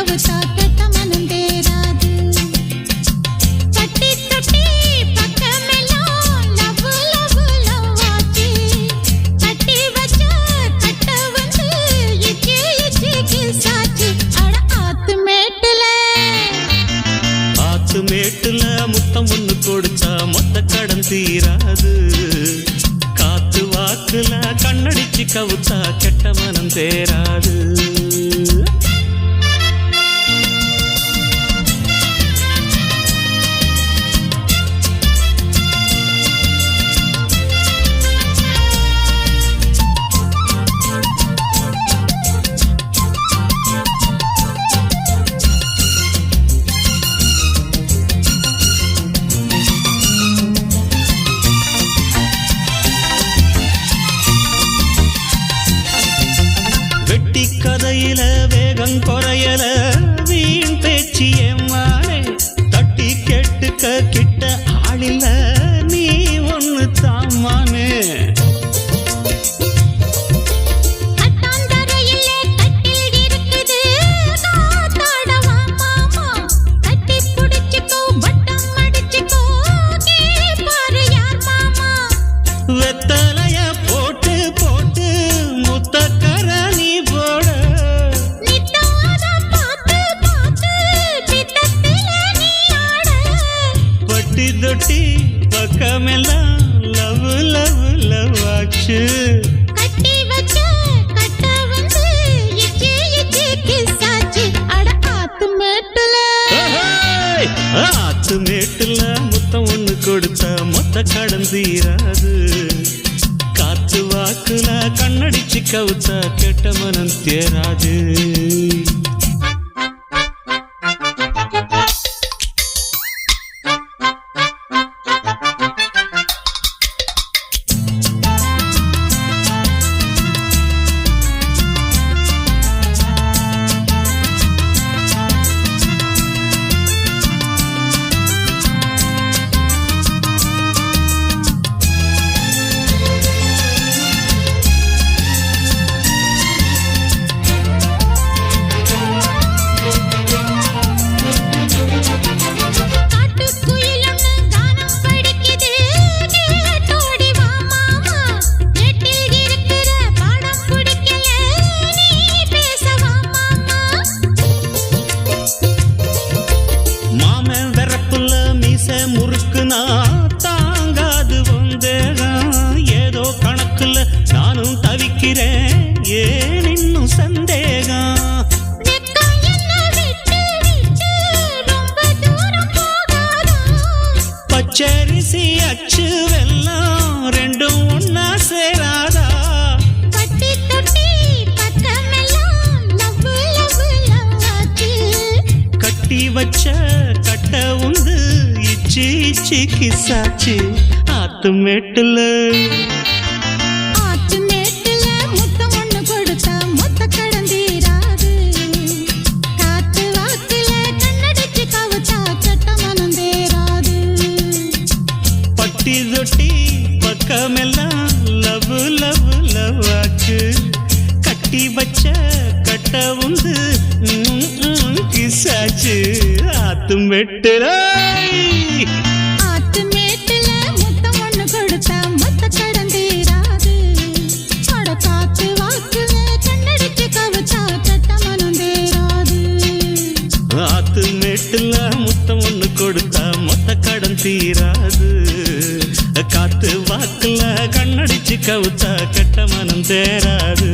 கவுத்தா கெட்ட மனம் தேராது. தட்டி தட்டி பக்கமெல்லாம் லவ் லவ் லவ் ஆச்சு. கட்டி வச்ச கட்ட வந்து இச்சி இச்சி கிஸ் ஆச்சு. அட ஆத்து மேட்டுல முத்தம் ஒண்ணு கொடுத்தா மொத்த கடன் தீராது. காத்து வாக்குல கண்ணடிச்சு கவுத்தா கெட்ட மனம் தேராது. கதையில வேகம் குறையல வீண் பேச்சு ஏமாறே. தட்டி கேட்டுக்க கிட்ட ஆளில்ல நீ ஒண்ணு தாமானே. வெத்தலைய போட்டு போட்டு முத்தக்கர நீ போட. பட்டி தொட்டி பக்கமெல்லாம் லவ் லவ் லவ் ஆச்சு. கட்டி வச்ச கட்ட வந்து இச்சி இச்சி கிஸ் ஆச்சு. அட ஆத்து மேட்டுல முத்தம் ஒண்ணு கொடுத்தா மொத்த கடன் தீராது. காத்து வாக்குல கண்ணடிச்சு கவுத்தா கெட்ட மனம் தேராது. முறுக்குனா தாங்காது வந்தேதான். ஏதோ கணக்குல நானும் தவிக்கிறேன், ஏன் இன்னும் சந்தேகம். பச்சரிசி அச்சு வெல்லம் ரெண்டும் ஒன்னா சேராதா. கட்டி வச்ச கட்ட உந்து இச்சி இச்சி கிசாச்சு. ஆத்து மேட்டுல முத்தம் ஒண்ணு கொடுத்தா மொத்த கடன் தீராது. காத்து வாக்குல கண்ணடிச்சு கவுத்தா கெட்ட மனம் தேராது. பட்டி தொட்டி பக்கமெல்லாம் லவ் லவ் லவ் ஆச்சு. கட்டி வச்ச கட்ட உந்து கிசாச்சு. ஆத்து மேட்டுல முத்தம் ஒண்ணு கொடுத்தா மொத்த கடன் தீராது. அட காத்து வாக்குல கண்ணடிச்சு கவுத்தா கெட்ட மனம் தேராது. ஆத்து மேட்டுல முத்தம் ஒண்ணு கொடுத்தா மொத்த கடன் தீராது. காத்து வாக்குல கண்ணடிச்சு கவுத்தா கெட்ட மனம் தேராது.